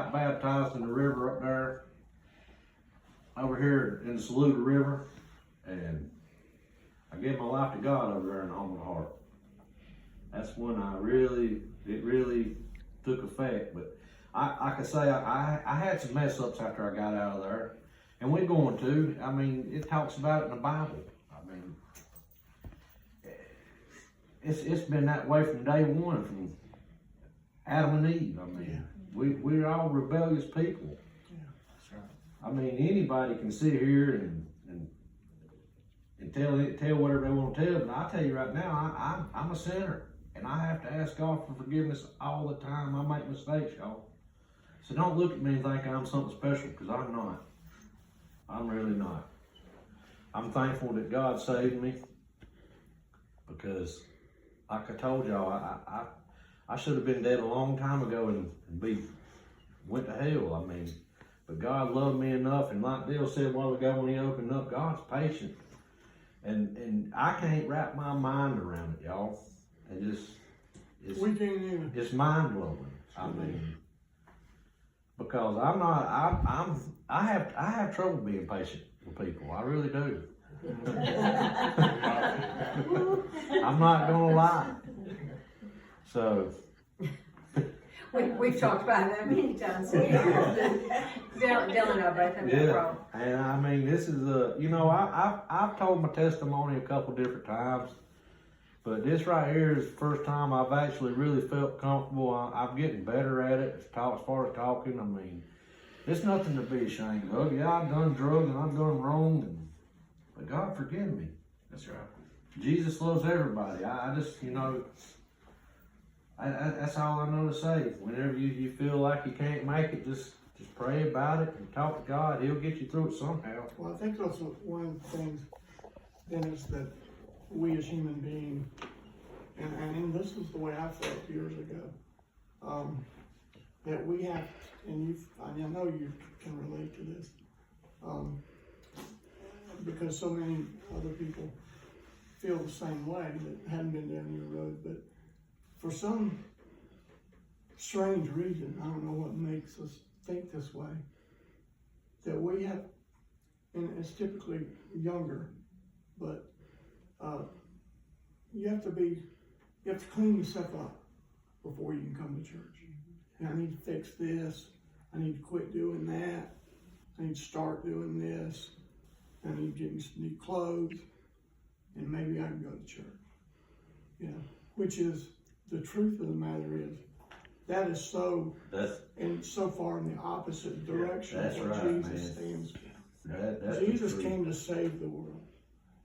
got baptized in the river up there, over here in the Saluda River, and I gave my life to God over there in the Home of the Heart. That's when it really took effect. But I could say I had some mess ups after I got out of there, and we're going to. I mean, it talks about it in the Bible. I mean, it's been that way from day one, from Adam and Eve. I mean, we're all rebellious people. Yeah, that's right. I mean, anybody can sit here and tell whatever they want to tell, but I tell you right now, I'm a sinner, and I have to ask God for forgiveness all the time. I make mistakes, y'all. So don't look at me and think I'm something special, because I'm not. I'm really not. I'm thankful that God saved me, because like I told y'all, I should have been dead a long time ago and went to hell. I mean, but God loved me enough, and like Bill said a while ago when he opened up, God's patient. And I can't wrap my mind around it, y'all. We can't either. It's mind blowing. I mean, because I have trouble being patient with people. I really do. I'm not gonna lie. So We've talked about that many times. Dylan and I both have that problem. And I mean, this is I've told my testimony a couple different times, but this right here is the first time I've actually really felt comfortable. I'm getting better at it as far as talking. I mean, it's nothing to be ashamed of. Yeah, I've done drugs and I've done wrong, but God forgive me. That's right. Jesus loves everybody. I just, that's all I know to say. Whenever you feel like you can't make it, just pray about it and talk to God. He'll get you through it somehow. Well, I think that's one of the things, Dennis, that we as human beings, and this is the way I felt years ago, that we have, and I know you can relate to this, because so many other people feel the same way that hadn't been down your road, but for some strange reason, I don't know what makes us think this way, that we have, and it's typically younger, but you have to clean yourself up before you can come to church. I need to fix this, I need to quit doing that, I need to start doing this, I need to get me some new clothes, and maybe I can go to church. Which is, the truth of the matter is, that is so far in the opposite direction of what Jesus stands for. Jesus came to save the world.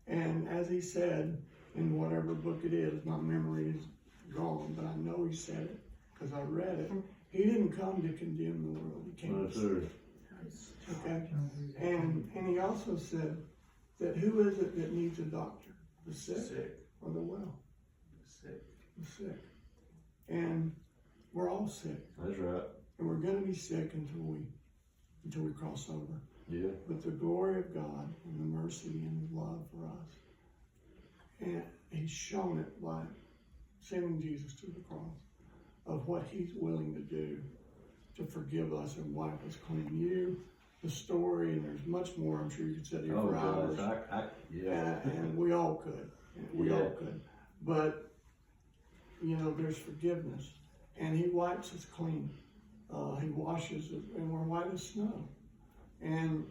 And as he said, in whatever book it is, my memory is gone, but I know he said it, because I read it. He didn't come to condemn the world, he came to save it. Okay? And he also said that who is it that needs a doctor? The sick or the well? The sick. And we're all sick. That's right. And we're going to be sick until we cross over. Yeah. But the glory of God and the mercy and the love for us, and he's shown it by sending Jesus to the cross, of what he's willing to do to forgive us and wipe us clean. The story, and there's much more, I'm sure you could sit here for hours. And we all could. We all could. But, there's forgiveness. And he wipes us clean. He washes us, and we're white as snow. And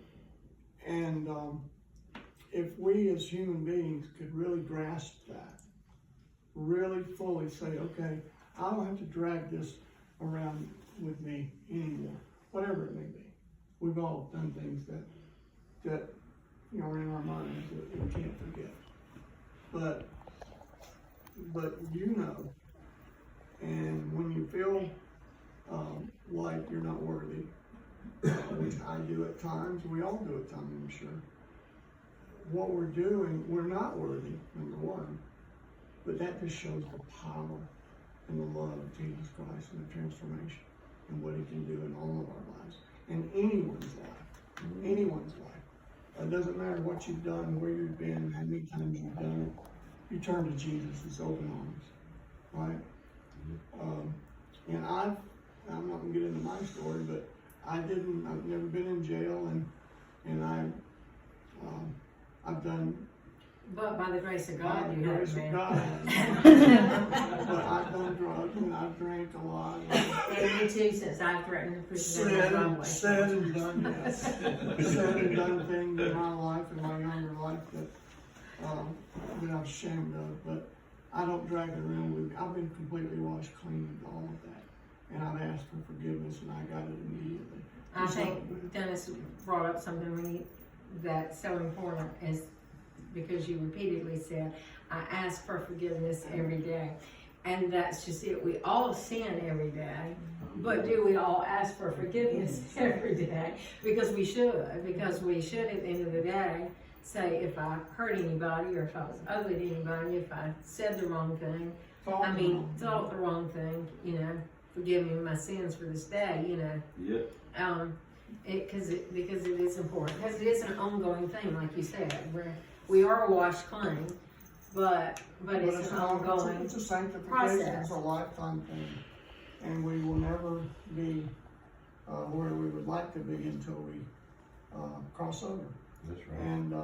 if we as human beings could really grasp that, really fully say, okay, I don't have to drag this around with me anymore, whatever it may be. We've all done things that are in our minds that we can't forget. But and when you feel like you're not worthy, which I do at times, we all do at times, I'm sure. What we're doing, we're not worthy, number one, but that just shows the power and the love of Jesus Christ and the transformation and what he can do in all of our lives. In anyone's life. Anyone's life. It doesn't matter what you've done, where you've been, how many times you've done it. You turn to Jesus, his open arms. Right? And I'm not gonna get into my story, but I've never been in jail, and I've done, But by the grace of by God, the you have, grace of man. God, but I've done drugs and I've drank a lot. And me too, since I've threatened to push them the wrong way. Said and done, yes. Said and done things in my life, in my younger life that I'm ashamed of, but I don't drag it around with me. I've been completely washed clean of all of that. And I've asked for forgiveness and I got it immediately. I think Dennis brought up something that's so important is because you repeatedly said, I ask for forgiveness every day. And that's just it. We all sin every day, but do we all ask for forgiveness every day? Because we should at the end of the day say if I hurt anybody or if I was ugly to anybody, if I said the wrong thing, thought the wrong thing, forgive me my sins for this day, Yep. because it is important, because it is an ongoing thing, like you said, we are washed clean, but it's an ongoing It's a sanctification, process. it's a lifetime thing, and we will never be where we would like to be until we cross over. That's right. And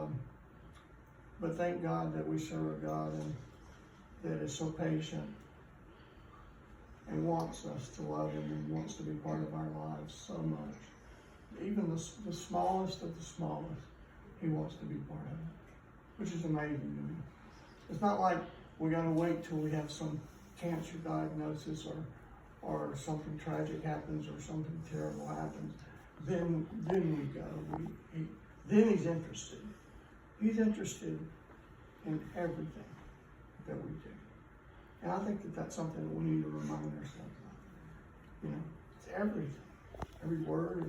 but thank God that we serve a God that is so patient and wants us to love Him and wants to be part of our lives so much. Even the smallest of the smallest, He wants to be part of it, which is amazing to me. It's not like we gotta wait till we have some cancer diagnosis or something tragic happens or something terrible happens. Then we go. Then He's interested. He's interested in everything that we do. And I think that that's something that we need to remind ourselves of. It's everything. Every word, every